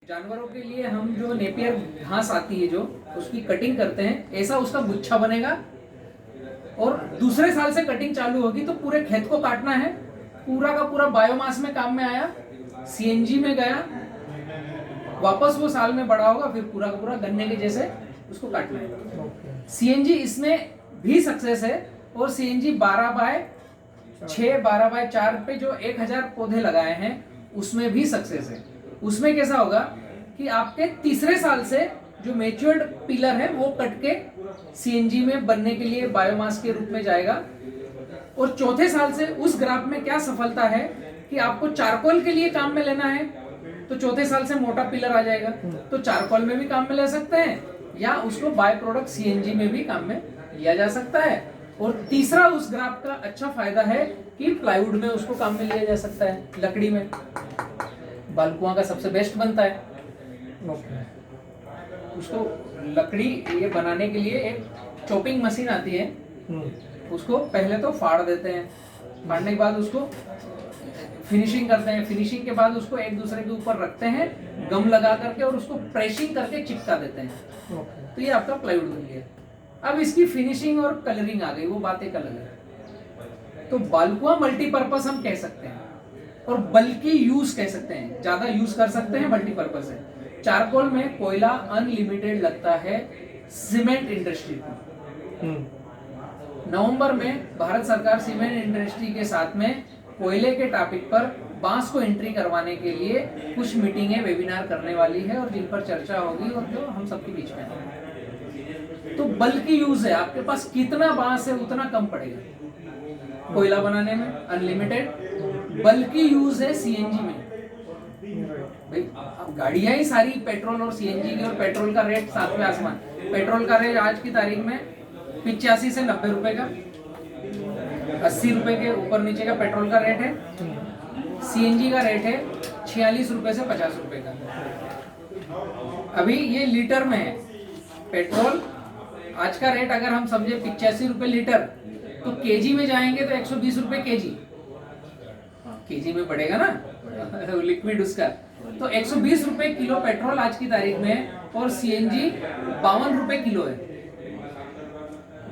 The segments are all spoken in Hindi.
जानवरों के लिए हम जो नेपियर घास आती है जो उसकी कटिंग करते हैं, ऐसा उसका गुच्छा बनेगा और दूसरे साल से कटिंग चालू होगी तो पूरे खेत को काटना है। पूरा का पूरा बायोमास में काम में आया, सीएनजी में गया, वापस वो साल में बड़ा होगा, फिर पूरा का पूरा गन्ने के जैसे उसको काटना है। सीएनजी इसमें भी सक्सेस है और सीएनजी 12/6 12/4 पे जो 1000 पौधे लगाए हैं उसमें भी सक्सेस है। उसमें कैसा होगा कि आपके तीसरे साल से जो मैच्योर्ड पिलर है वो कट के सीएनजी में बनने के लिए बायोमास के रूप में जाएगा। और चौथे साल से उस ग्राफ में क्या सफलता है कि आपको चारकोल के लिए काम में लेना है तो चौथे साल से मोटा पिलर आ जाएगा, तो चारकोल में भी काम में ले सकते हैं या उसको बाय प्रोडक्ट सीएनजी में भी काम में लिया जा सकता है। और तीसरा उस ग्राफ का अच्छा फायदा है कि प्लाईवुड में उसको काम में लिया जा सकता है, लकड़ी में बालकुआं का सबसे बेस्ट बनता है। उसको लकड़ी ये बनाने के लिए एक चॉपिंग मशीन आती है, उसको पहले तो फाड़ देते हैं, फाड़ने के बाद उसको फिनिशिंग करते हैं, फिनिशिंग के बाद उसको एक दूसरे के ऊपर रखते हैं गम लगा करके और उसको प्रेसिंग करके चिपका देते हैं। तो ये आपका प्लाईवुड बन गया। अब इसकी फिनिशिंग और कलरिंग आ गई, वो बात एक अलग है। तो बालकुआं मल्टीपर्पज हम कह सकते हैं और बल्कि यूज कह सकते हैं, ज्यादा यूज कर सकते हैं, मल्टीपर्पज है। चारकोल में कोयला अनलिमिटेड लगता है सीमेंट इंडस्ट्री को। नवंबर में भारत सरकार सीमेंट इंडस्ट्री के साथ में कोयले के टॉपिक पर बांस को एंट्री करवाने के लिए कुछ मीटिंगें वेबिनार करने वाली है और जिन पर चर्चा होगी और जो हम सबके बीच में है। तो बल्कि यूज है, आपके पास कितना बांस है उतना कम पड़ेगा कोयला बनाने में, अनलिमिटेड। बल्कि यूज है सीएनजी में। भाई अब गाड़ियां ही सारी पेट्रोल और सीएनजी की, और पेट्रोल का रेट सातवें आसमान। पेट्रोल का रेट आज की तारीख में 85 से 90 रुपए का, 80 रुपए के ऊपर नीचे का पेट्रोल का रेट है। सीएनजी का रेट है 46 रुपए से 50 रुपए का। अभी ये लीटर में है। पेट्रोल आज का रेट अगर हम समझे 85 रुपए लीटर, तो केजी में जाएंगे तो 120 रुपए केजी, केजी में पड़ेगा ना लिक्विड उसका। तो 120 रुपए किलो पेट्रोल आज की तारीख में है और सीएनजी 52 रुपए किलो है।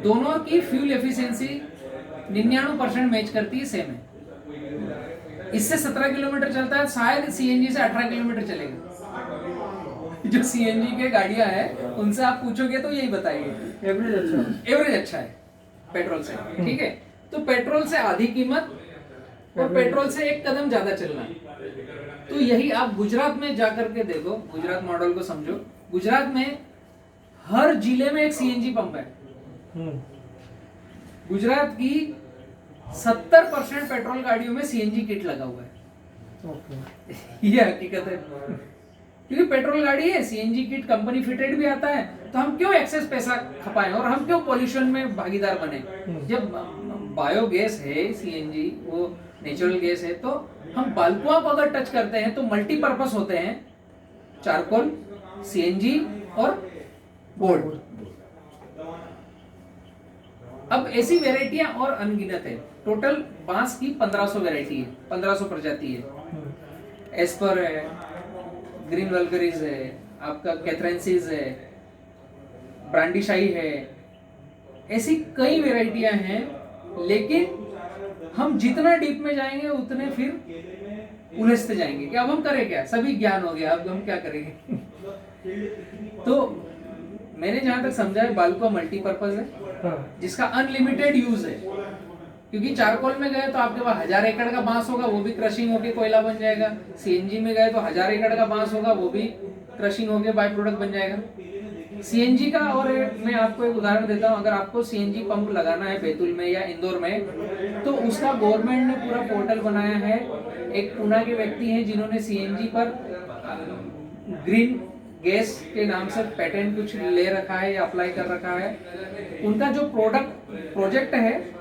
दोनों की फ्यूल एफिशिएंसी 99% मैच करती है, सेम है। इससे 17 किलोमीटर चलता है, शायद सीएनजी से 18 किलोमीटर चलेगा। जो सीएनजी के गाड़ियां हैं उनसे आप पूछोगे तो यही बताएंगे एवरेज अच्छा है पेट्रोल से, ठीक है। तो पेट्रोल से आधी कीमत और पेट्रोल से एक कदम ज्यादा चलना। तो यही आप गुजरात में जाकर के देखो, गुजरात मॉडल को समझो। गुजरात में हर जिले में एक सीएनजी पंप है। गुजरात की 70% पेट्रोल गाड़ियों में सीएनजी किट लगा हुआ है। ये हकीकत है, क्योंकि पेट्रोल गाड़ी है, सीएनजी किट कंपनी फिटेड भी आता है, तो हम क्यों एक्सेस पैसा खपाएं और हम क्यों पॉल्यूशन में भागीदार बने। जब बायोगैस है, सीएनजी वो नेचुरल गैस है, तो हम बालकुआं को अगर टच करते हैं तो मल्टीपर्पस होते हैं, चारकोल, सीएनजी और बोर्ड। अब ऐसी वेराइटियां और अनगिनत है। टोटल बांस की 1500 वेराइटी है, 1500 प्रजाति है। एस्पर है, ग्रीन वल्गरिस है, आपका कैथरेंसिस है, ब्रांडीशाई है, ऐसी कई वेराइटियां हैं। लेकिन हम जितना डीप में जाएंगे उतने फिर उलझते जाएंगे कि अब हम करें क्या, सभी ज्ञान हो गया, अब हम क्या करेंगे। तो मैंने जहां तक समझा है बालकुआं मल्टीपर्पज है जिसका अनलिमिटेड यूज है। क्योंकि चारकोल में गए तो आपके पास 1000 एकड़ का बांस होगा, वो भी क्रशिंग होके कोयला बन जाएगा। सीएनजी में गए तो 1000 एकड़ का बांस होगा, वो भी क्रशिंग होके बाय प्रोडक्ट बन जाएगा। सीएनजी का, और मैं आपको एक उदाहरण देता हूं, अगर आपको सीएनजी पंप लगाना है बैतूल में या इंदौर में, तो उसका गवर्नमेंट ने पूरा पोर्टल बनाया है। एक पुणे के व्यक्ति हैं जिन्होंने सीएनजी पर ग्रीन गैस के नाम से पेटेंट कुछ ले रखा है या अप्लाई कर रखा है। उनका जो प्रोजेक्ट है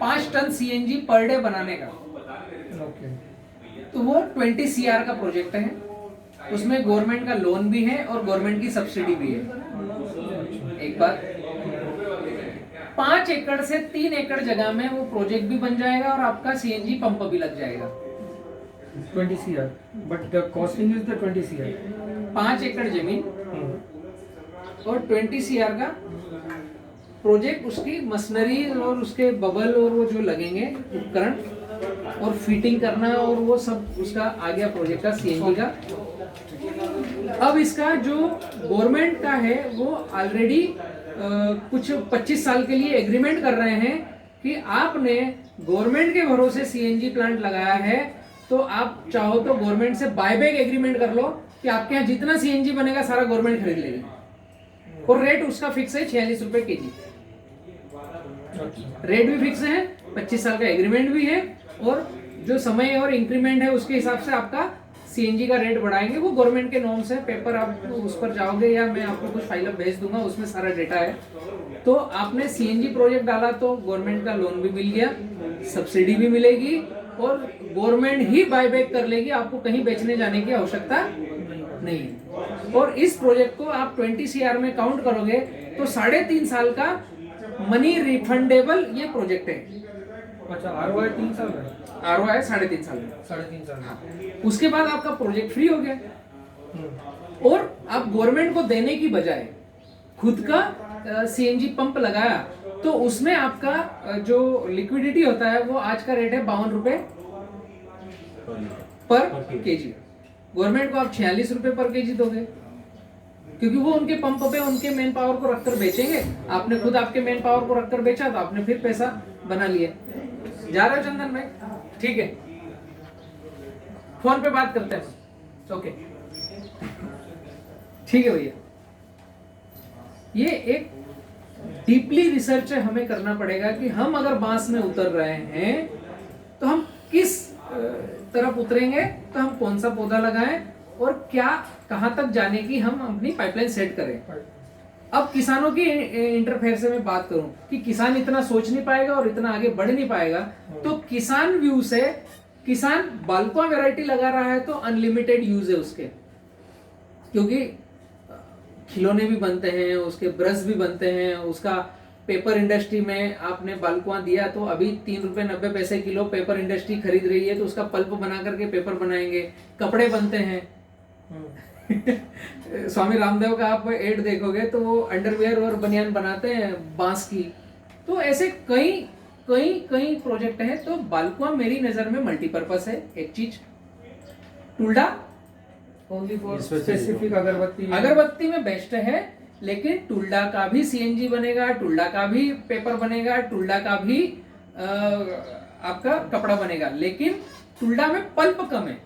5 टन सीएनजी पर डे बनाने का, तो वो 20 CR का प्रोजेक्ट है। उसमें गवर्नमेंट का लोन भी है और गवर्नमेंट की सब्सिडी भी है। एक बात, 5 एकड़ से 3 एकड़ जगह में वो प्रोजेक्ट भी बन जाएगा और आपका सीएनजी पंप भी लग जाएगा। 20 CR, but the costing is the 20 CR. 5 एकड़ जमीन और 20 CR का प्रोजेक्ट, उसकी मशीनरी और उसके बबल और वो जो लगेंगे उपकरण और फिटिंग करना और वो सब उसका आ गया प्रोजेक्ट का CNG का। अब इसका जो गवर्नमेंट का है वो ऑलरेडी कुछ 25 साल के लिए एग्रीमेंट कर रहे हैं कि आपने गवर्नमेंट के भरोसे CNG प्लांट लगाया है तो आप चाहो तो गवर्नमेंट से बायबैक एग्रीमेंट कर लो कि आपके यहाँ जितना CNG बनेगा सारा गवर्नमेंट खरीद लेगी और रेट उसका फिक्स है 46 रुपए kg। रेट भी फिक्स है, 25 साल का एग्रीमेंट भी है और जो समय और इंक्रीमेंट है उसके हिसाब से आपका CNG का रेट बढ़ाएंगे। वो गवर्नमेंट के नॉर्म्स है, पेपर आप उस पर जाओगे या मैं आपको कुछ फाइल भेज दूंगा, उसमें सारा डेटा है। तो आपने CNG प्रोजेक्ट डाला तो गवर्नमेंट का लोन भी मिल गया, सब्सिडी भी मिलेगी और गवर्नमेंट ही बायबैक कर लेगी, आपको कहीं बेचने जाने की आवश्यकता नहीं है। और इस प्रोजेक्ट को आप 20 CR में काउंट करोगे तो 3.5 साल का मनी रिफंडेबल ये प्रोजेक्ट है। अच्छा, ROI 3 साल है, ROI 3.5 साल में। 3.5 साल। हाँ। उसके बाद आपका प्रोजेक्ट फ्री हो गया और आप गवर्नमेंट को देने की बजाय खुद का CNG पंप लगाया तो उसमें आपका जो लिक्विडिटी होता है वो आज का रेट है 52 रुपए पर kg। गवर्नमेंट को आप 46 रुपए पर kg दोगे क्योंकि वो उनके पंप पे उनके मैन पावर को रखकर बेचेंगे। आपने खुद आपके मैन पावर को रखकर बेचा तो आपने फिर पैसा बना लिया। जा रहे हो चंदन भाई? ठीक है, फोन पे बात करते हैं। ओके, ठीक है भैया। ये एक डीपली रिसर्च हमें करना पड़ेगा कि हम अगर बांस में उतर रहे हैं तो हम किस तरफ उतरेंगे, तो हम कौन सा पौधा लगाएं और क्या कहां तक जाने की हम अपनी पाइपलाइन सेट करें। अब किसानों की इंटरफेयर से मैं बात करूं कि किसान इतना सोच नहीं पाएगा और इतना आगे बढ़ नहीं पाएगा, तो किसान व्यू से किसान बाल्कुआ वैरायटी लगा रहा है तो अनलिमिटेड यूज है उसके, क्योंकि खिलौने भी बनते हैं, उसके ब्रश भी बनते हैं, उसका पेपर इंडस्ट्री में आपने बाल्कुआ दिया तो अभी 3 रुपए 90 पैसे किलो पेपर इंडस्ट्री खरीद रही है, तो उसका पल्प बना करके पेपर बनाएंगे, कपड़े बनते हैं। स्वामी रामदेव का आप एड देखोगे तो वो अंडरवेयर और बनियान बनाते हैं बांस की। तो ऐसे कई कई कई प्रोजेक्ट है। तो बाल्कुआ मेरी नजर में मल्टीपर्पस है। एक चीज टुल्डा ओनली फॉर स्पेसिफिक अगरबत्ती में बेस्ट है, लेकिन टुल्डा का भी CNG बनेगा, टुल्डा का भी पेपर बनेगा, टुल्डा का भी आपका कपड़ा बनेगा, लेकिन टुल्डा में पल्प कम है,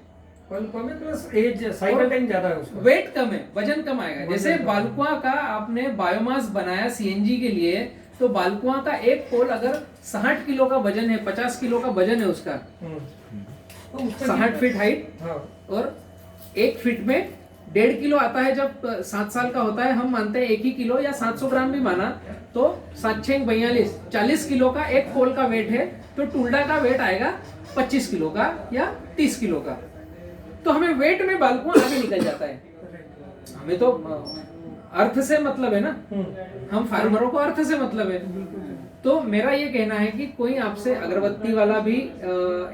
प्लस एज साइकिल टाइम ज्यादा है, उसका वेट कम है, वजन कम आएगा। जैसे बाल्कुआ का आपने बायोमास बनाया CNG के लिए, तो बाल्कुआ का एक पोल अगर 60 किलो का वजन है, 50 किलो का वजन है उसका, तो 60 फीट हाइट और 1 फीट में 1.5 किलो आता है। जब 7 साल का होता है, हम मानते हैं 1 ही किलो या 700 ग्राम भी माना, तो 7 6 42 40 किलो का एक पोल का वेट है। तो टुल्डा का वेट आएगा 25 किलो का या 30 किलो का। तो हमें वेट में बाल्कुआ आगे निकल जाता है। हमें तो अर्थ से मतलब है ना, हम फार्मरों को अर्थ से मतलब है। तो मेरा ये कहना है कि कोई आपसे अगरबत्ती वाला भी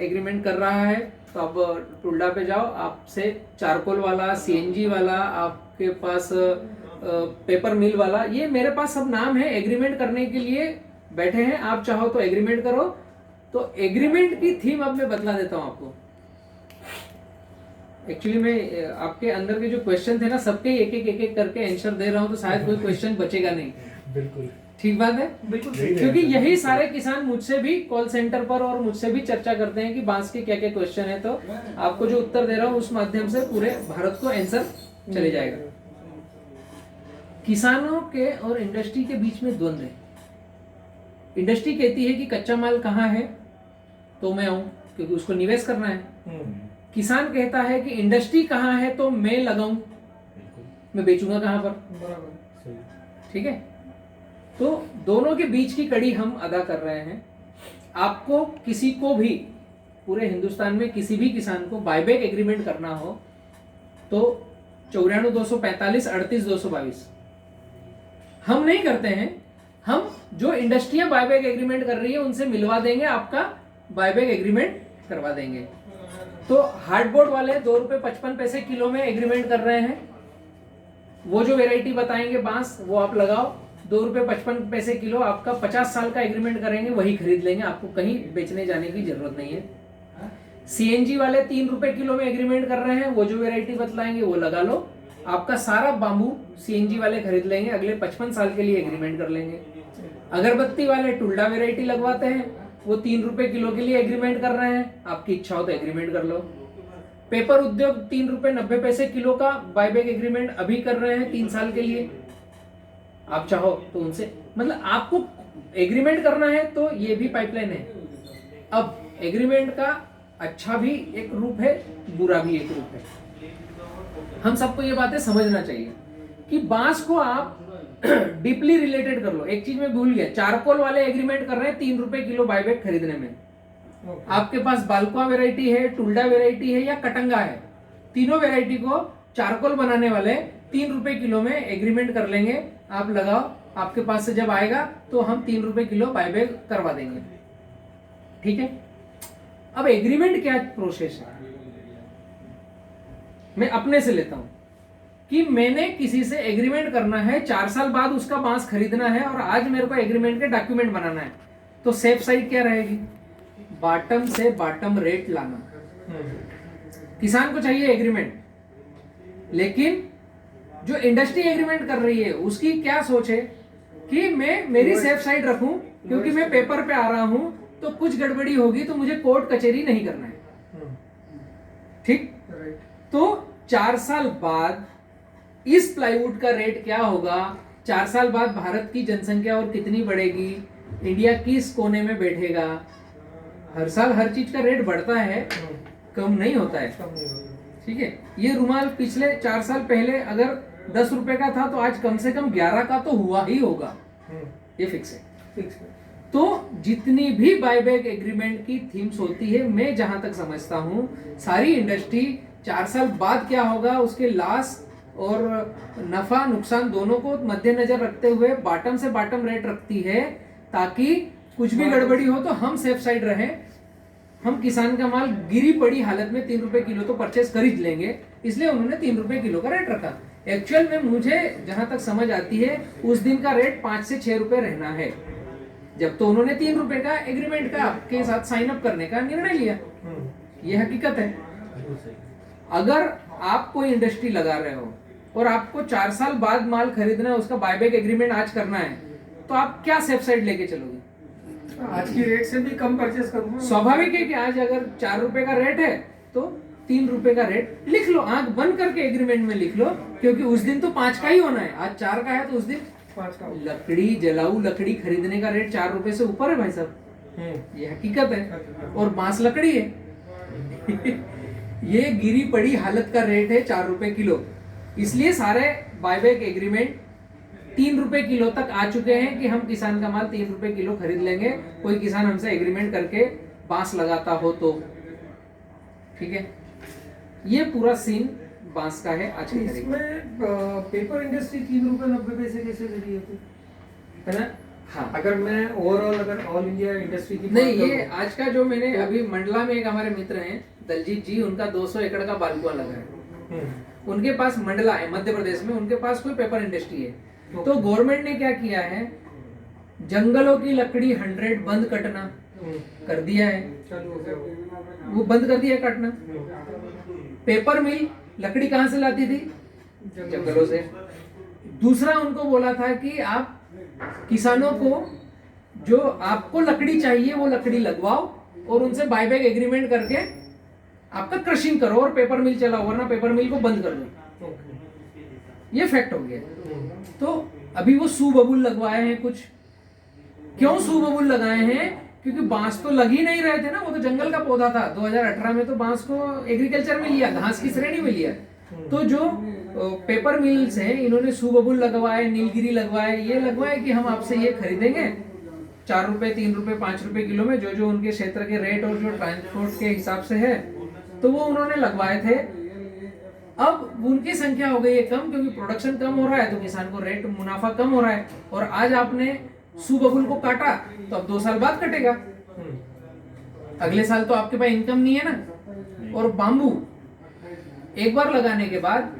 एग्रीमेंट कर रहा है तो आप टुल्डा पे जाओ, आपसे चारकोल वाला, CNG वाला, आपके पास पेपर मिल वाला, ये मेरे पास सब नाम है, एग्रीमेंट करने के लिए बैठे हैं। आप चाहो तो एग्रीमेंट करो। तो एग्रीमेंट की थीम अब मैं बतला देता हूं आपको। एक्चुअली मैं आपके अंदर के जो क्वेश्चन थे ना, सबके एक एक करके आंसर दे रहा हूं, तो शायद कोई क्वेश्चन बचेगा नहीं। बिल्कुल ठीक बात है, बिल्कुल, क्योंकि यही सारे किसान मुझसे भी कॉल सेंटर पर और मुझसे भी चर्चा करते हैं कि बांस के क्या क्या क्वेश्चन है। तो आपको जो उत्तर दे रहा हूं उस माध्यम से पूरे भारत को आंसर चले जाएगा। किसानों के और इंडस्ट्री के बीच में द्वंद्व है। इंडस्ट्री कहती है कि कच्चा माल कहाँ है तो मैं आऊं, क्योंकि उसको निवेश करना है। किसान कहता है कि इंडस्ट्री कहाँ है तो मैं लगाऊं, मैं बेचूंगा कहां पर। ठीक है, तो दोनों के बीच की कड़ी हम अदा कर रहे हैं। आपको किसी को भी पूरे हिंदुस्तान में किसी भी किसान को बायबैक एग्रीमेंट करना हो तो 94 245 38 222 हम नहीं करते हैं। हम जो इंडस्ट्रियां बायबैक एग्रीमेंट कर रही है उनसे मिलवा देंगे, आपका बायबैक एग्रीमेंट करवा देंगे। तो हार्डबोर्ड वाले 2 रुपए 55 पैसे किलो में एग्रीमेंट कर रहे हैं, वो जो वेराइटी बताएंगे बांस वो आप लगाओ, 2 रुपये 55 पैसे किलो, आपका 50 साल का एग्रीमेंट करेंगे, वही खरीद लेंगे, आपको कहीं बेचने जाने की जरूरत नहीं है। सीएनजी वाले 3 रुपए किलो में एग्रीमेंट कर रहे हैं, वो जो वेराइटी बतलाएंगे वो लगा लो, आपका सारा बांबू सीएनजी वाले खरीद लेंगे, अगले 55 साल के लिए एग्रीमेंट कर लेंगे। अगरबत्ती वाले टुल्डा वेराइटी लगवाते हैं, वो 3 रुपए किलो के लिए एग्रीमेंट कर रहे हैं, आपकी इच्छा हो तो एग्रीमेंट कर लो। पेपर उद्योग 3 रुपए 90 पैसे किलो का बायबैक एग्रीमेंट अभी कर रहे हैं 3 साल के लिए, आप चाहो तो उनसे, मतलब आपको एग्रीमेंट करना है तो ये भी पाइपलाइन है। अब एग्रीमेंट का अच्छा भी एक रूप है, बुरा भी एक रूप है। हम सबको ये बातें समझना चाहिए कि बांस को आप डीपली रिलेटेड कर लो। एक चीज मैं भूल गया, चारकोल वाले एग्रीमेंट कर रहे हैं 3 रुपए किलो बायबैक खरीदने में। आपके पास बालकुआ वेराइटी है, टुल्डा वेराइटी है या कटंगा है, तीनों वेराइटी को चारकोल बनाने वाले 3 रुपए किलो में एग्रीमेंट कर लेंगे, आप लगाओ, आपके पास से जब आएगा तो हम 3 रुपए किलो बायबैक करवा देंगे, ठीक है। अब एग्रीमेंट क्या प्रोसेस है, मैं अपने से लेता हूं कि मैंने किसी से एग्रीमेंट करना है, 4 साल बाद उसका बांस खरीदना है और आज मेरे को एग्रीमेंट के डॉक्यूमेंट बनाना है, तो सेफ साइड क्या रहेगी, बॉटम से बॉटम रेट लाना। किसान को चाहिए एग्रीमेंट, लेकिन जो इंडस्ट्री एग्रीमेंट कर रही है उसकी क्या सोच है कि मैं मेरी सेफ साइड रखूं, क्योंकि मैं पेपर पे आ रहा हूं तो कुछ गड़बड़ी होगी तो मुझे कोर्ट कचहरी नहीं करना है, ठीक। तो 4 साल बाद इस प्लाईवुड का रेट क्या होगा, 4 साल बाद भारत की जनसंख्या और कितनी बढ़ेगी, इंडिया किस कोने में बैठेगा, हर साल हर चीज का रेट बढ़ता है, कम नहीं होता है, ठीक है। ये रुमाल पिछले 4 साल पहले अगर 10 रुपए का था तो आज कम से कम 11 का तो हुआ ही होगा, ये फिक्स है। तो जितनी भी बायबैक एग्रीमेंट की थीम्स होती है, मैं जहां तक समझता हूं सारी इंडस्ट्री 4 साल बाद क्या होगा उसके लॉस और नफा नुकसान दोनों को मद्देनजर रखते हुए बॉटम से बॉटम रेट रखती है, ताकि कुछ भी गड़बड़ी हो तो हम सेफ साइड रहें। हम किसान का माल गिरी पड़ी हालत में 3 रुपए किलो तो परचेस खरीद लेंगे, इसलिए उन्होंने 3 रुपए किलो का रेट रखा। एक्चुअल में मुझे जहां तक समझ आती है उस दिन का रेट 5 से 6 रुपए रहना है, जब तो उन्होंने 3 रुपए का एग्रीमेंट का आपके साथ साइन अप करने का निर्णय लिया, ये हकीकत है। अगर आप कोई इंडस्ट्री लगा रहे हो और आपको 4 साल बाद माल खरीदना है, उसका बायबैक एग्रीमेंट आज करना है, तो आप क्या सेफ साइड लेके चलोगे, आज की रेट से भी कम परचेस करूंगा। स्वाभाविक है कि आज अगर 4 रुपए का रेट है तो 3 रुपए का रेट लिख लो, आंख बंद करके एग्रीमेंट में लिख लो, क्योंकि उस दिन तो 5 का ही होना है, आज 4 का है तो उस दिन 5 का। लकड़ी जलाऊ लकड़ी खरीदने का रेट 4 रुपए से ऊपर है भाई साहब, ये हकीकत है। और बांस लकड़ी है ये गिरी पड़ी हालत का रेट है 4 रुपए किलो, इसलिए सारे बायबैक एग्रीमेंट 3 रुपए किलो तक आ चुके हैं कि हम किसान का माल 3 रुपए किलो खरीद लेंगे, कोई किसान हमसे एग्रीमेंट करके बांस लगाता हो तो, ठीक है। ये पूरा सीन बांस का है आज के तारीख में। पेपर इंडस्ट्री 3 रुपए 90 पैसे कैसे दे रही है ना। हाँ, अगर मैं ओवरऑल अगर ऑल इंडिया इंडस्ट्री की नहीं, ये आज का जो मैंने अभी मंडला में एक हमारे मित्र हैं दलजीत जी, उनका 200 एकड़ का बालकुआ लगा है, उनके पास मंडला है मध्य प्रदेश में, उनके पास कोई पेपर इंडस्ट्री है। तो गवर्नमेंट ने क्या किया है, जंगलों की लकड़ी 100 बंद कटना कर दिया है, वो बंद कर दिया काटना। पेपर मिल लकड़ी कहां से लाती थी, जंगलों से। दूसरा उनको बोला था कि आप किसानों को जो आपको लकड़ी चाहिए वो लकड़ी लगवाओ और उनसे बायबैक एग्रीमेंट करके आपका क्रशिंग करो और पेपर मिल चलाओ, वरना पेपर मिल को बंद कर दो। ये फैक्ट हो गया। तो अभी वो सू बबूल लगवाए हैं कुछ, क्यों सू बबूल लगाए हैं, क्योंकि बांस तो लग ही नहीं रहे थे ना, वो तो जंगल का पौधा था। 2018 में तो बांस को एग्रीकल्चर में लिया, घास की श्रेणी में लिया। तो जो पेपर मिल्स हैं इन्होंने सू बबूल लगवाए, नीलगिरी लगवाए, ये लगवाए कि हम आपसे ये खरीदेंगे 4 रुपए 3 रुपए 5 रुपए किलो में, जो जो उनके क्षेत्र के रेट और जो ट्रांसपोर्ट के हिसाब से है, तो वो उन्होंने लगवाए थे। अब उनकी संख्या हो गई है कम, क्योंकि प्रोडक्शन कम हो रहा है तो किसान को रेट मुनाफा कम हो रहा है। और आज आपने सू बबूल को काटा तो अब 2 साल बाद कटेगा, अगले साल तो आपके पास इनकम नहीं है ना। और बांबू एक बार लगाने के बाद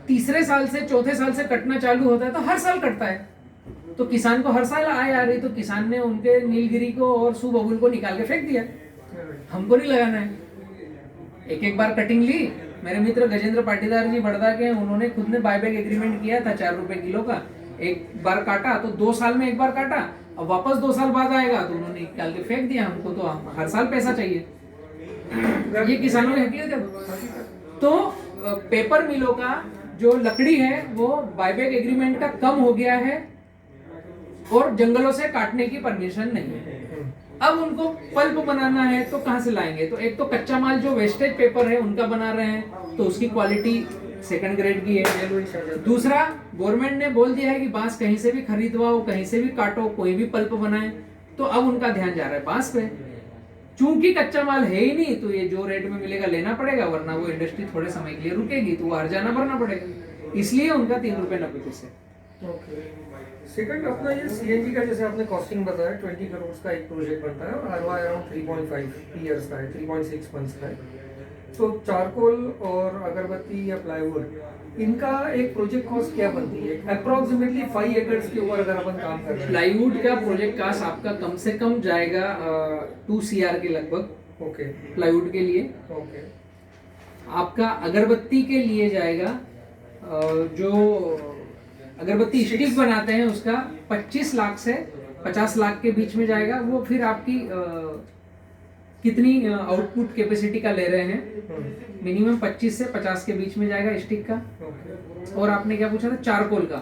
तीसरे साल से चौथे साल से कटना चालू होता है तो हर साल कटता है, तो किसान को हर साल आय आ रही, तो किसान ने उनके नीलगिरी को और सुबहुल को निकाल के फेंक दिया, हमको नहीं लगाना है। एक एक बार कटिंग ली। मेरे मित्र गजेंद्र पाटीदार जी बड़दा के, उन्होंने खुद ने बायबैक एग्रीमेंट किया था 4 रुपए किलो का, एक बार काटा तो 2 साल में एक बार काटा, अब वापस 2 साल बाद आएगा तो उन्होंने निकाल के फेंक दिया। हमको तो हर साल पैसा चाहिए, ये किसानों की हकीकत है। तो पेपर मिलों का जो लकड़ी है वो बायबैक एग्रीमेंट का कम हो गया है और जंगलों से काटने की परमिशन नहीं है। अब उनको पल्प बनाना है तो कहां से लाएंगे? तो एक तो कच्चा माल जो वेस्टेज पेपर है उनका बना रहे हैं, तो उसकी क्वालिटी सेकंड ग्रेड की है। दूसरा, गवर्नमेंट ने बोल दिया है कि बांस कहीं से भी खरीदवाओ, कहीं से भी काटो, कोई भी पल्प बनाए, तो अब उनका ध्यान जा रहा है बांस पे। चूंकि कच्चा माल है ही नहीं तो ये जो रेट में मिलेगा लेना पड़ेगा, वरना वो इंडस्ट्री थोड़े समय के लिए रुकेगी तो वो हर्जाना भरना पड़ेगा, इसलिए उनका 3 रुपए 90 पैसे। सेकंड, अपना ये सीएनजी का जैसे आपने कॉस्टिंग बताया 20 करोड़ का एक प्रोजेक्ट बनता है और आरओआई अराउंड 3.5 ईयर्स का है, 3.6 मंथ्स का है। तो चारकोल और अगरबत्ती या प्लाईवुड, इनका एक प्रोजेक्ट कॉस्ट क्या बनती है अप्रोक्सीमेटली 5 एकर्स के ऊपर अगर अपन काम कर रहे हैं? प्लाईवुड का प्रोजेक्ट कास्ट आपका कम से कम जाएगा 2 CR के लगभग। ओके, प्लाईवुड के लिए। ओके। आपका अगरबत्ती के लिए जाएगा जो अगरबत्ती स्टिक बनाते हैं उसका 25 लाख से 50 लाख के बीच में जाएगा। वो फिर आपकी कितनी आउटपुट कैपेसिटी का ले रहे हैं, मिनिमम 25 से 50 के बीच में जाएगा स्टिक का। और आपने क्या पूछा था? चारकोल का।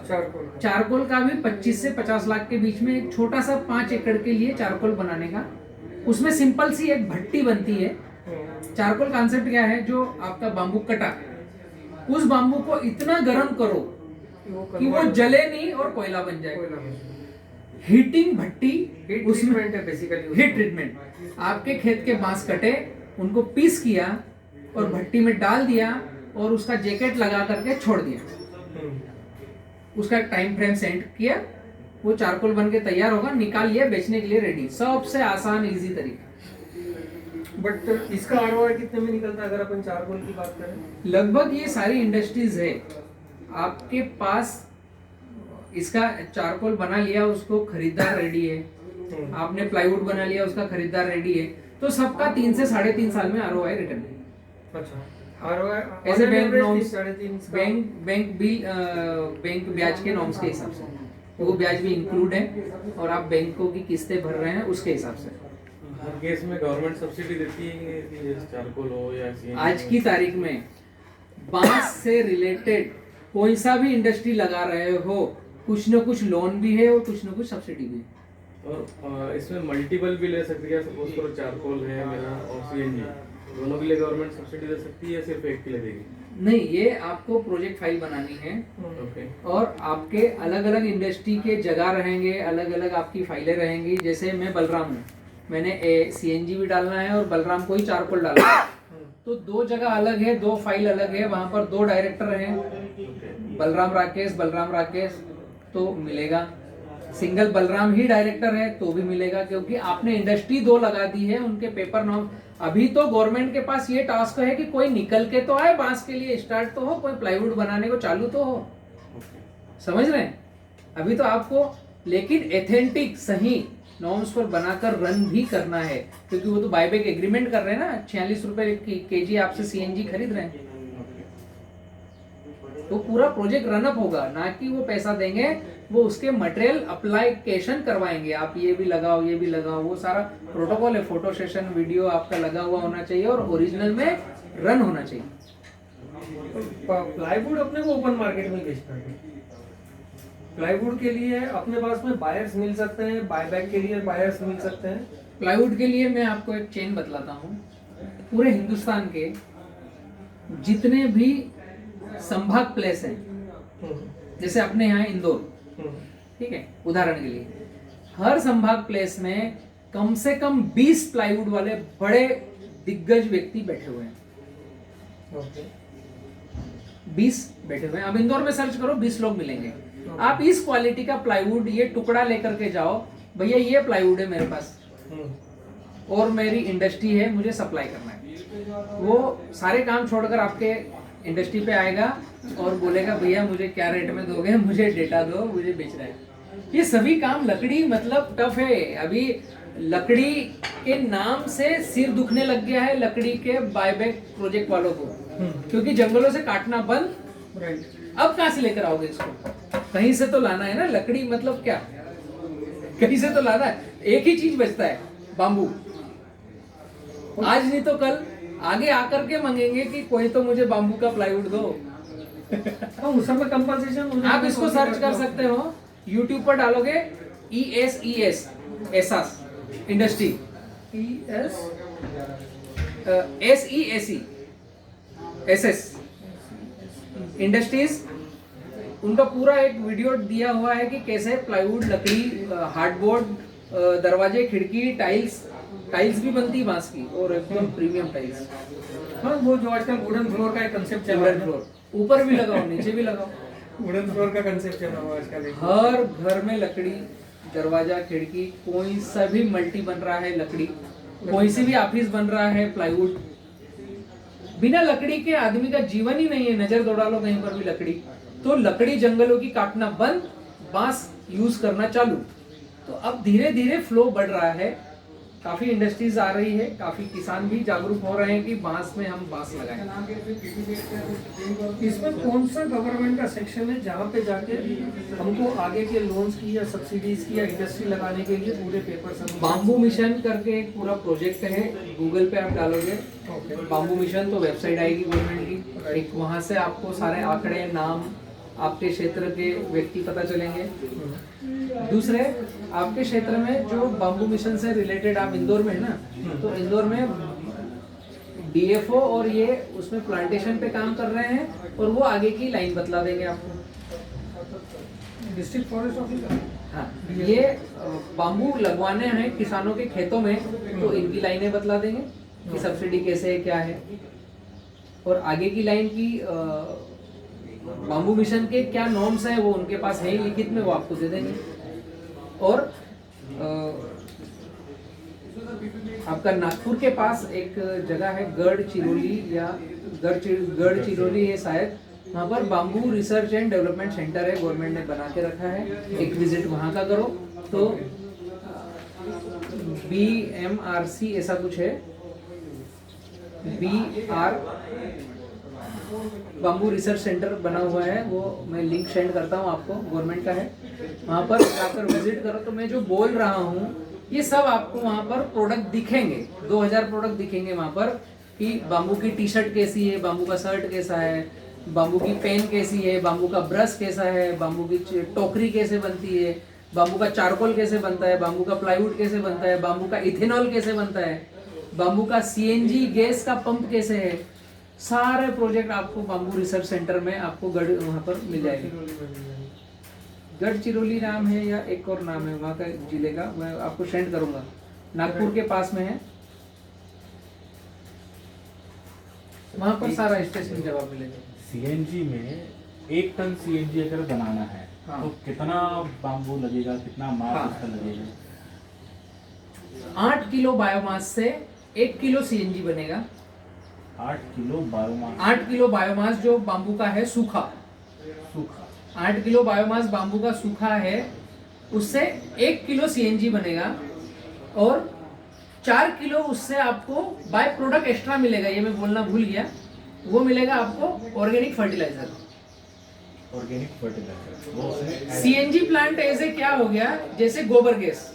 चारकोल का भी 25 से 50 लाख के बीच में एक छोटा सा 5 एकड़ के लिए चारकोल बनाने का। उसमें सिंपल सी एक भट्टी बनती है। चारकोल कॉन्सेप्ट क्या है? जो आपका बाम्बू कटा, उस बाम्बू को इतना गर्म करो कि वो जले नहीं और कोयला बन जाए। हीटिंग भट्टी, उसमें है बेसिकली हीट ट्रीटमेंट। आपके खेत के बांस कटे, उनको पीस किया और भट्टी में डाल दिया और उसका जैकेट लगा करके छोड़ दिया। उसका टाइम फ्रेम सेट किया, वो चारकोल बन के तैयार होगा, निकाल लिया, बेचने के लिए रेडी। सबसे आसान इजी तरीका। बट इसका आरओआई कितने में निकलता है अगर अपन चारकोल की बात करें? लगभग ये सारी इंडस्ट्रीज है आपके पास, इसका चारकोल बना लिया, उसको खरीदार रेडी है, आपने प्लाईवुड बना लिया, उसका खरीदार रेडी है, तो सबका 3 से 3.5 साल में आरओआई रिटर्न है। अच्छा, आरओआई ऐसे बैंक नॉर्म्स, बैंक ब्याज के नॉर्म्स के हिसाब से, वो ब्याज भी इंक्लूड है और आप बैंकों की किस्तें भर रहे हैं उसके हिसाब से। हर केस में गवर्नमेंट सब्सिडी देती है कि चारकोल हो या सीएनजी। आज की तारीख में बांस से रिलेटेड कोई सा भी इंडस्ट्री लगा रहे हो, कुछ न कुछ लोन भी है और कुछ न कुछ सब्सिडी भी है। और इसमें मल्टीपल भी ले सकती है। सपोज करो चारकोल है मेरा और सीएनजी, दोनों के लिए गवर्नमेंट सब्सिडी दे सकती है या सिर्फ एक के लिए देगी? नहीं, ये आपको प्रोजेक्ट फाइल बनानी है। ओके। और आपके अलग अलग इंडस्ट्री के जगह रहेंगे, अलग अलग आपकी फाइलें रहेंगी। जैसे मैं बलराम हूँ, मैंने सीएनजी भी डालना है और बलराम को ही चारकोल डालना है, तो 2 जगह अलग है, 2 फाइल अलग है, वहां पर 2 डायरेक्टर हैं, बलराम राकेश तो मिलेगा। सिंगल बलराम ही डायरेक्टर है तो भी मिलेगा, क्योंकि आपने इंडस्ट्री 2 लगा दी है, उनके पेपर नॉर्म। अभी तो गवर्नमेंट के पास ये टास्क है कि कोई निकल के तो आए, बांस के लिए स्टार्ट तो हो, कोई प्लाईवुड बनाने को चालू तो हो। समझ रहे हैं? अभी तो आपको लेकिन एथेंटिक सही नॉर्म्स पर बनाकर रन भी करना है, क्योंकि वो तो बायबैक एग्रीमेंट कर रहे हैं ना। 46 रुपए केजी आपसे सीएनजी खरीद रहे हैं, तो पूरा प्रोजेक्ट रनअप होगा, ना कि वो पैसा देंगे, वो उसके मटेरियल अप्लाइकेशन करवाएंगे। आप ये भी लगाओ, ये भी लगाओ, वो सारा प्रोटोकॉल है। फोटो सेशन वीडियो आपका लगा हुआ होना चाहिए और ओरिजिनल में रन होना चाहिए। प्लाईवुड अपने को ओपन मार्केट में बेचना है। प्लाईवुड के लिए अपने पास में बायर्स मिल सकते हैं, बायबैक के लिए बायर्स मिल सकते हैं। प्लाईवुड के लिए मैं आपको एक चेन बतलाता हूँ। पूरे हिंदुस्तान के जितने भी संभाग प्लेस हैं, जैसे अपने यहाँ इंदौर, ठीक है, उदाहरण के लिए, हर संभाग प्लेस में कम से कम 20 प्लाईवुड वाले बड़े दिग्गज व्यक्ति बैठे हुए हैं। 20 बैठे हुए हैं। अब इंदौर में सर्च करो, 20 लोग मिलेंगे। आप इस क्वालिटी का प्लाईवुड, ये टुकड़ा लेकर के जाओ, भैया ये प्लाईवुड है मेरे पास और मेरी इंडस्ट्री है, मुझे सप्लाई करना है। वो सारे काम छोड़कर आपके इंडस्ट्री पे आएगा और बोलेगा भैया मुझे क्या रेट में दोगे, मुझे डेटा दो, मुझे बेचना है। ये सभी काम लकड़ी मतलब टफ है। अभी लकड़ी के नाम से सिर दुखने लग गया है लकड़ी के बायबैक प्रोजेक्ट वालों को, क्योंकि जंगलों से काटना बंद। राइट। अब कहाँ से लेकर आओगे इसको? कहीं से तो लाना है ना। लकड़ी मतलब क्या, कहीं से तो लाना है। एक ही चीज बचता है, बाम्बू। आज नहीं तो कल आगे आकर के मांगेंगे कि कोई तो मुझे बाम्बू का प्लाईवुड दो। उस समय कंपनसेशन आप इसको सर्च कर सकते हो, यूट्यूब पर डालोगे ESES S S industry, SESE SS industries. उनका पूरा एक वीडियो दिया हुआ है कि कैसे प्लाईवुड, लकड़ी, हार्डबोर्ड, दरवाजे, खिड़की, टाइल्स भी बनती है बांस की, और एकदम प्रीमियम टाइल्स। हाँ, वो जो आजकल वुडन फ्लोर का एक कंसेप्ट चल रहा वुडन है, फ्लोर, ऊपर भी लगाओ नीचे भी लगाओ। वुडन फ्लोर का कंसेप्ट चल रहा है आजकल। हर घर में लकड़ी, दरवाजा, खिड़की, कोई सा भी मल्टी बन रहा है लकड़ी, कोई सी भी ऑफिस बन रहा है प्लाईवुड। बिना लकड़ी के आदमी का जीवन ही नहीं है। नजर दौड़ा लो कहीं पर भी लकड़ी। तो लकड़ी जंगलों की काटना बंद, बांस यूज करना चालू। तो अब धीरे धीरे फ्लो बढ़ रहा है, काफी इंडस्ट्रीज आ रही है, काफी किसान भी जागरूक हो रहे हैं कि बांस में हम बांस लगाएं। इसमें कौन सा गवर्नमेंट का सेक्शन है जहाँ पे जाके हमको आगे के लोन्स की या सब्सिडीज की या इंडस्ट्री लगाने के लिए पूरे पेपर? बाम्बू मिशन करके एक पूरा प्रोजेक्ट है, गूगल पे आप डालोगे बाम्बू मिशन तो वेबसाइट आएगी गवर्नमेंट की। एक वहाँ से आपको सारे आंकड़े, नाम, आपके क्षेत्र के व्यक्ति पता चलेंगे। दूसरे, आपके क्षेत्र में जो बाम्बू मिशन से रिलेटेड, आप इंदौर में है ना, तो इंदौर में DFO और ये उसमें प्लांटेशन पे काम कर रहे हैं, और वो आगे की लाइन बतला देंगे आपको। डिस्ट्रिक्ट फॉरेस्ट ऑफिसर, हाँ, ये बाम्बू लगवाने हैं किसानों के खेतों में, तो इनकी लाइनें बतला देंगे कि सब्सिडी कैसे है, क्या है, और आगे की लाइन की बाम्बू मिशन के क्या नॉर्म्स हैं वो उनके पास है ही लिखित में, वो आपको दे देंगे। और आपका नागपुर के पास एक जगह है गढ़चिरौली, या गढ़चिरौली है शायद, वहाँ पर bamboo research and development centre है, गवर्नमेंट ने बना के रखा है। एक विजिट वहाँ का करो तो BMRC ऐसा कुछ है, BR बाम्बू रिसर्च सेंटर बना हुआ है, वो मैं लिंक सेंड करता हूँ आपको, गवर्नमेंट का है। वहाँ पर जाकर विजिट करो तो मैं जो बोल रहा हूँ ये सब आपको वहाँ पर प्रोडक्ट दिखेंगे। 2000 प्रोडक्ट दिखेंगे वहाँ पर, कि बाम्बू की टी शर्ट कैसी है, बाम्बू का शर्ट कैसा है, बाम्बू की पेन कैसी है, बाम्बू का ब्रश कैसा है, बाम्बू की टोकरी कैसे बनती है, बाम्बू का चारकोल कैसे बनता है, बाम्बू का प्लाईवुड कैसे बनता है, बाम्बू का इथेनॉल कैसे बनता है, बाम्बू का CNG गैस का पंप कैसे है। सारे प्रोजेक्ट आपको बाम्बू रिसर्च सेंटर में आपको वहाँ पर मिल जाएंगे। गढ़चिरौली नाम है या एक और नाम है वहाँ का जिले का, मैं आपको सेंड करूंगा, नागपुर के पास में है। वहाँ पर सारा स्टेशन जवाब मिलेगा। CNG में 1 टन CNG अगर बनाना है तो कितना बाम्बू लगेगा, कितना मास उसका लगेगा? 8 किलो बायोमास से 1 किलो CNG बनेगा। 8 किलो बायोमास। 8 किलो बायोमास जो बाम्बू का है सूखा, 8 किलो बायोमास बाम्बू का सूखा है, उससे 1 किलो CNG बनेगा, और 4 किलो उससे आपको बाय प्रोडक्ट एक्स्ट्रा मिलेगा। ये मैं बोलना भूल गया, वो मिलेगा आपको ऑर्गेनिक फर्टिलाइजर। ऑर्गेनिक फर्टिलाइजर वो CNG प्लांट ऐसे क्या हो गया, जैसे गोबर गैस,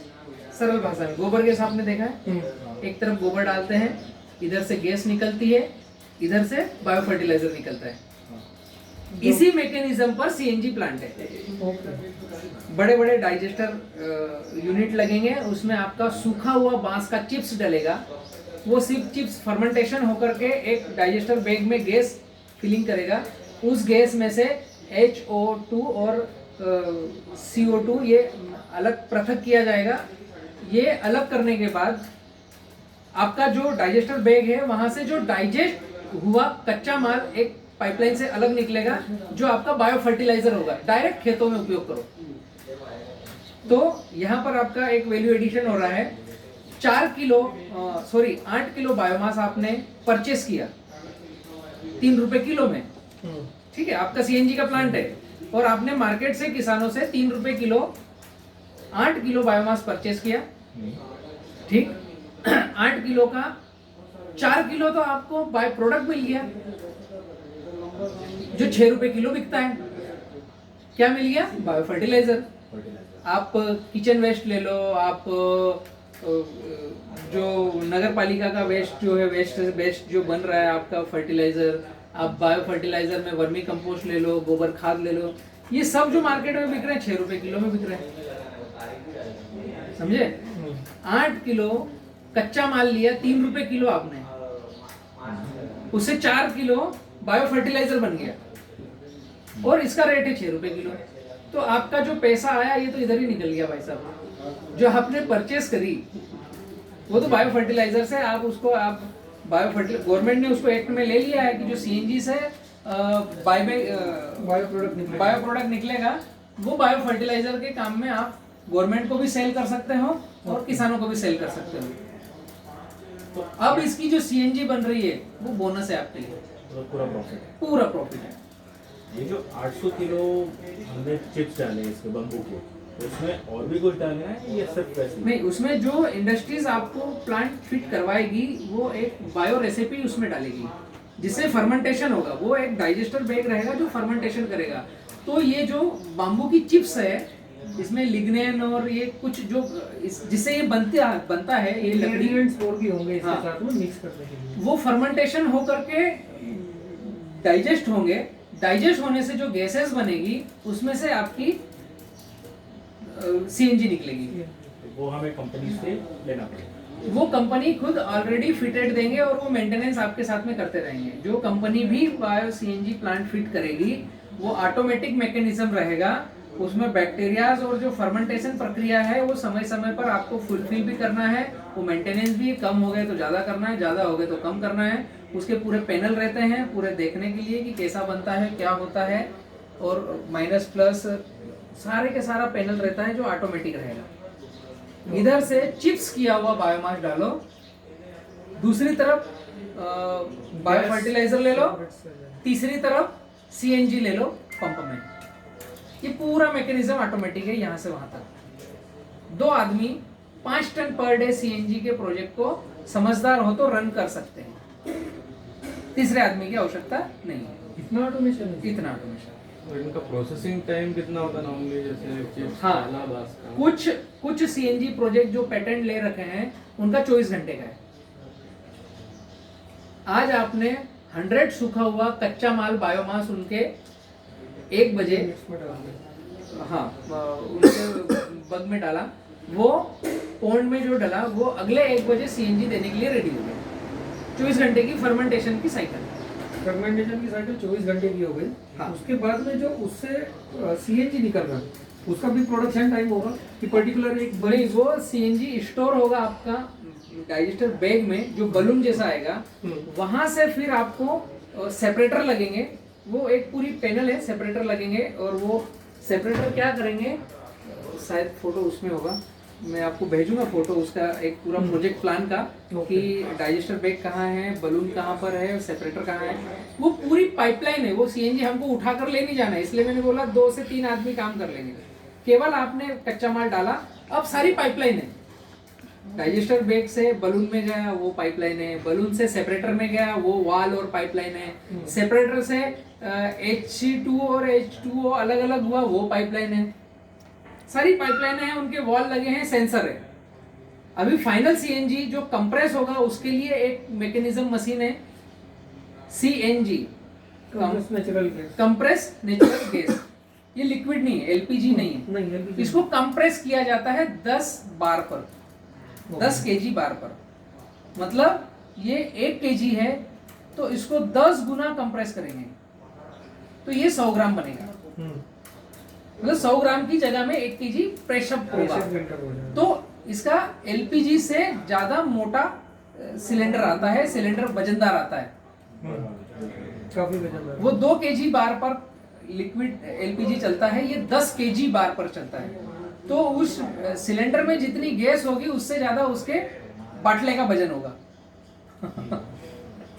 सरल भाषा में गोबर गैस आपने देखा है, एक तरफ गोबर डालते हैं, इधर से गैस निकलती है, इधर से बायो फर्टिलाइजर निकलता है। इसी मैकेनिज्म पर CNG प्लांट है। बड़े बड़े डाइजेस्टर यूनिट लगेंगे, उसमें आपका सूखा हुआ बांस का चिप्स डलेगा, वो सिर्फ चिप्स फर्मेंटेशन होकर के एक डाइजेस्टर बैग में गैस फिलिंग करेगा। उस गैस में से HO2 और CO2 ये अलग पृथक किया जाएगा। ये अलग करने के बाद आपका जो डाइजेस्टर बैग है वहां से जो डाइजेस्ट हुआ कच्चा माल एक पाइपलाइन से अलग निकलेगा, जो आपका बायो फर्टिलाइजर होगा, डायरेक्ट खेतों में उपयोग करो। तो यहाँ पर आपका एक वैल्यू एडिशन हो रहा है। 8 किलो बायोमास आपने परचेस किया 3 रुपए किलो में, ठीक है, आपका सीएनजी का प्लांट है और आपने मार्केट से किसानों से 3 रुपए किलो 8 किलो बायोमास परचेस किया, ठीक 8 किलो का 4 किलो तो आपको बाय प्रोडक्ट मिल गया जो 6 रुपए किलो बिकता है। क्या मिल गया? Bio fertiliser. आप किचन वेस्ट ले लो, आप जो नगर पालिका का वेस्ट जो है, वेस्ट जो बन रहा है आपका फर्टिलाइजर, आप बायो फर्टिलाइजर में वर्मी कंपोस्ट ले लो, गोबर खाद ले लो, ये सब जो मार्केट में बिक रहे हैं 6 रुपए किलो में बिक रहे हैं, समझे? 8 किलो कच्चा माल लिया 3 रुपए किलो आपने, उससे 4 किलो बायो फर्टिलाइजर बन गया और इसका रेट है 6 रुपए किलो। तो आपका जो पैसा आया ये तो इधर ही निकल गया भाई साहब। जो आपने परचेस करी वो तो बायो फर्टिलाइजर से, आप उसको आप बायो फर्टिलाइजर गवर्नमेंट ने उसको एक्ट में ले लिया है कि जो सीएनजी से बायो प्रोडक्ट निकलेगा वो बायो फर्टिलाइजर के काम में आप गवर्नमेंट को भी सेल कर सकते हो और किसानों को भी सेल कर सकते हो। तो अब इसकी जो सीएनजी बन रही है वो बोनस है आपके लिए, पूरा प्रॉफिट है। ये जो 800 किलो हमने चिप्स डाले इसके बम्बू के, उसमें और भी कुछ डालना है या सिर्फ वैसे? नहीं, उसमें जो इंडस्ट्रीज आपको प्लांट फिट करवाएगी वो एक बायो रेसिपी उसमें डालेगी जिससे फर्मेंटेशन होगा। वो एक डाइजेस्टर बैग रहेगा जो फर्मेंटेशन करेगा। तो ये जो बाम्बू की चिप्स है इसमें लिग्नेन और ये कुछ जो जिससे ये बनता है ये लकड़ी और भी होंगे इसके साथ में मिक्स करने के लिए, वो फर्मेंटेशन हो करके डाइजेस्ट होंगे। डाइजेस्ट होने से जो गैसेस बनेगी उसमें से आपकी सीएनजी निकलेगी। वो हमें कंपनी से लेना पड़ेगा, वो कंपनी खुद ऑलरेडी फिटेड देंगे और वो मेंटेनेंस आपके साथ में करते रहेंगे। जो कंपनी भी बायो सीएनजी प्लांट फिट करेगी वो ऑटोमेटिक मैकेनिज्म रहेगा, उसमें बैक्टीरियाज और जो फर्मेंटेशन प्रक्रिया है वो समय समय पर आपको फुलफिल भी करना है। वो मेंटेनेंस भी कम हो गए तो ज़्यादा करना है, ज़्यादा हो गए तो कम करना है। उसके पूरे पैनल रहते हैं पूरे देखने के लिए कि कैसा बनता है, क्या होता है, और माइनस प्लस सारे के सारा पैनल रहता है जो ऑटोमेटिक रहेगा। इधर से चिप्स किया हुआ बायोमास डालो, दूसरी तरफ बायो फर्टिलाइजर ले लो, तीसरी तरफ सीएनजी ले लो पंप में। ये पूरा मैकेनिज्म ऑटोमेटिक है यहाँ से वहां तक। 2 आदमी 5 टन पर डे सीएनजी के प्रोजेक्ट को समझदार हो तो रन कर सकते हैं, तीसरे आदमी की आवश्यकता नहीं है। इतना ऑटोमेशन इतना ऑटोमेशन। और इनका प्रोसेसिंग टाइम कितना होता है नॉर्मली, जैसे चिप्स डाला बस का? कुछ सीएनजी प्रोजेक्ट जो पेटेंट ले रखे हैं उनका 24 घंटे का है। आज आपने 100 सूखा हुआ कच्चा माल बायोमास उनके 1 बजे उनके बग में डाला, वो पॉन्ड में जो डाला वो अगले 1 बजे सीएनजी देने के लिए रेडी हो गया। 24 घंटे की फर्मेंटेशन की साइकिल 24 घंटे की हो गई। हाँ। उसके बाद में जो उससे सीएनजी निकल रहा है उसका भी प्रोडक्शन टाइम होगा कि पर्टिकुलर एक बड़ी वो सीएनजी स्टोर होगा आपका डाइजेस्टर बैग में जो बलून जैसा आएगा। वहां से फिर आपको सेपरेटर लगेंगे, वो एक पूरी पैनल है, सेपरेटर लगेंगे और वो सेपरेटर क्या करेंगे, शायद फोटो उसमें होगा, मैं आपको भेजूंगा फोटो उसका एक पूरा प्रोजेक्ट प्लान का कि डाइजेस्टर बैग कहाँ है, बलून कहाँ पर है, सेपरेटर कहाँ है। वो पूरी पाइपलाइन है। वो सीएनजी हमको उठाकर ले नहीं जाना है, इसलिए मैंने बोला 2 से 3 आदमी काम कर लेंगे। केवल आपने कच्चा माल डाला, अब सारी पाइपलाइन है। डाइजेस्टर बैग से बलून में गया वो पाइपलाइन है, बलून से सेपरेटर में गया वो वाल और पाइपलाइन है, सेपरेटर से H2 और H2O अलग अलग हुआ वो पाइपलाइन है। सारी पाइपलाइन है, उनके वॉल लगे हैं, सेंसर है। अभी फाइनल सीएनजी जो कंप्रेस होगा उसके लिए एक मैकेनिज्म मशीन है सीएनजी, कंप्रेस नेचुरल गैस। ये लिक्विड नहीं है, एलपीजी नहीं है, इसको कंप्रेस किया जाता है 10 बार पर, 10 केजी बार पर। मतलब ये 1 केजी है तो इसको 10 गुना कंप्रेस करेंगे तो ये 100 ग्राम बनेगा। मतलब 100 ग्राम की जगह में 1 केजी प्रेशर होगा। तो इसका एलपीजी से ज्यादा मोटा सिलेंडर आता है, सिलेंडर वजनदार आता है, काफी वजनदार। वो 2 केजी बार पर लिक्विड एलपीजी चलता है, ये 10 केजी बार पर चलता है। तो उस सिलेंडर में जितनी गैस होगी उससे ज्यादा उसके बाटले का वजन होगा।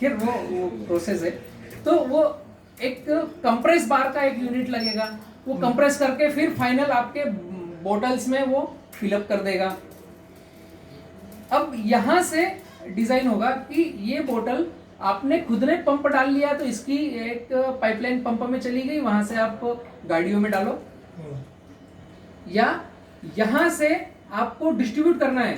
फिर वो प्रोसेस है। तो वो एक कंप्रेस बार का एक यूनिट लगेगा, वो कंप्रेस करके फिर फाइनल आपके बोटल्स में वो फिलअप कर देगा। अब यहां से डिजाइन होगा कि ये बोतल आपने खुद ने पंप डाल लिया तो इसकी एक पाइपलाइन पंप में चली गई, वहां से आप गाड़ियों में डालो, या यहां से आपको डिस्ट्रीब्यूट करना है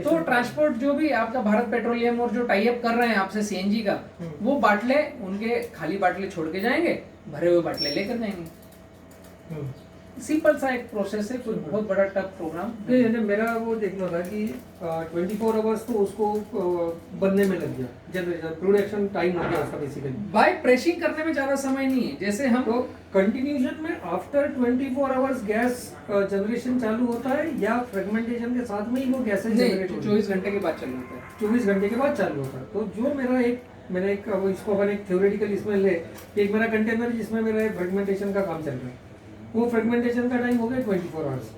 तो ट्रांसपोर्ट जो भी आपका भारत पेट्रोलियम और जो टाई अप कर रहे हैं आपसे सीएनजी का, वो बाटले उनके खाली बाटले छोड़ के जाएंगे, भरे हुए बाटले लेकर जाएंगे। सिंपल सा एक प्रोसेस है, कोई बहुत बड़ा टफ प्रोग्राम नहीं। मेरा वो देखना था कि 24 आवर्स तो उसको बनने में लग गया, जनरेशन प्रोडक्शन टाइम हो गया उसका बेसिकली। बाय प्रेसिंग करने में ज्यादा समय नहीं है, जैसे हम तो कंटिन्यूशन में आफ्टर 24 आवर्स गैस जनरेशन चालू होता है या फ्रेगमेंटेशन के साथ में ही वो गैसेज जनरेट होती है? 24 घंटे के बाद चालू होता है। 24 घंटे के बाद चालू होता है। तो जो मैंने एक अब इसको अपन एक थ्योरेटिकल इसमें ले, एक मेरा कंटेनर जिसमें मेरा फ्रेगमेंटेशन का काम चल रहा है, वो फ्रेगमेंटेशन का टाइम हो गया 24 आवर्स।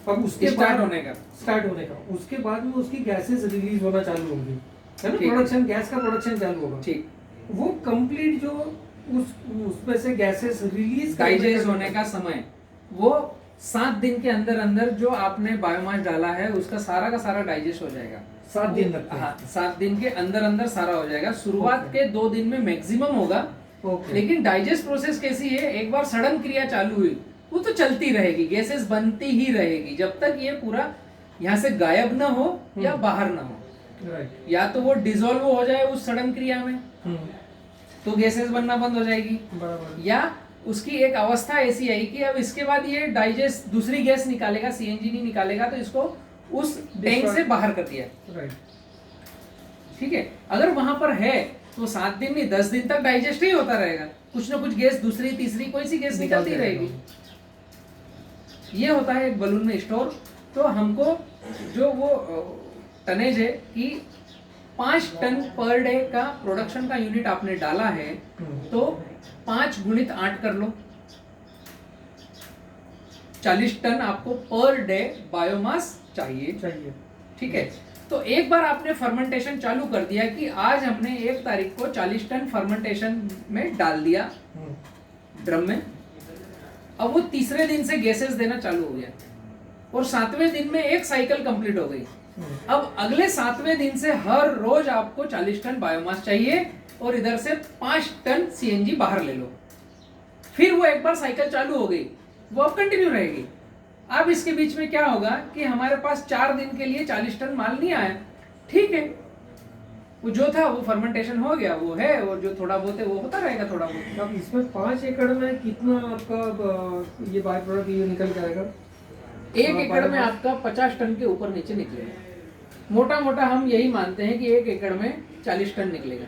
अब उसके स्टार्ट स्टार्ट होने का उसके बाद में उसकी गैसेस रिलीज होना चालू होंगी, है ना, ठीक। प्रोडक्शन गैस का प्रोडक्शन चालू होगा। ठीक, वो कंप्लीट जो उसमें से गैसेस रिलीज डाइजेस्ट होने का समय वो 7 दिन के अंदर अंदर जो आपने बायोमास डाला है उसका सारा डाइजेस्ट हो जाएगा। 7 दिन लगते हैं। हाँ, 7 दिन के अंदर अंदर सारा हो जाएगा। शुरुआत के 2 दिन में मैक्सिमम होगा, लेकिन डाइजेस्ट प्रोसेस कैसी है, एक बार सड़न क्रिया चालू हुई वो तो चलती रहेगी, गैसेस बनती ही रहेगी जब तक ये पूरा यहाँ से गायब ना हो या बाहर ना हो। राइट। या तो वो डिसॉल्व हो जाए उस सड़न क्रिया में तो गैसेस बनना बंद हो जाएगी, बराबर। या उसकी एक अवस्था ऐसी आई कि अब इसके बाद ये डाइजेस्ट दूसरी गैस निकालेगा, सीएनजी नहीं निकालेगा, तो इसको उस टैंक से बाहर कर दिया। राइट। ठीक है, अगर वहां पर है तो 7 दिन नहीं 10 दिन तक डाइजेस्ट ही होता रहेगा, कुछ ना कुछ गैस दूसरी तीसरी कोई सी गैस निकलती रहेगी। ये होता है एक बलून में स्टोर। तो हमको जो वो टनेज है कि 5 टन पर डे का प्रोडक्शन का यूनिट आपने डाला है, तो 5 गुणित 8 कर लो, 40 टन आपको पर डे बायोमास चाहिए। ठीक है, तो एक बार आपने फर्मेंटेशन चालू कर दिया कि आज हमने 1 तारीख को 40 टन फर्मेंटेशन में डाल दिया ड्रम में, अब वो तीसरे दिन से गैसेस देना चालू हो गया और 7वें दिन में एक साइकिल कंप्लीट हो गई। अब अगले 7वें दिन से हर रोज आपको 40 टन बायोमास चाहिए और इधर से 5 टन सीएनजी बाहर ले लो। फिर वो एक बार साइकिल चालू हो गई, वो अब कंटिन्यू रहेगी। अब इसके बीच में क्या होगा कि हमारे पास 4 दिन के लिए 40 टन माल नहीं आया, ठीक है, वो जो था वो फर्मेंटेशन हो गया, वो है, और जो थोड़ा बहुत है वो होता रहेगा थोड़ा बहुत। अब इसमें 5 एकड़ में कितना आपका ये बाय प्रोडक्ट ये निकल के आएगा? 1 एकड़ में आपका 50 टन के ऊपर नीचे निकलेगा। मोटा मोटा हम यही मानते हैं कि 1 एकड़ में 40 टन निकलेगा।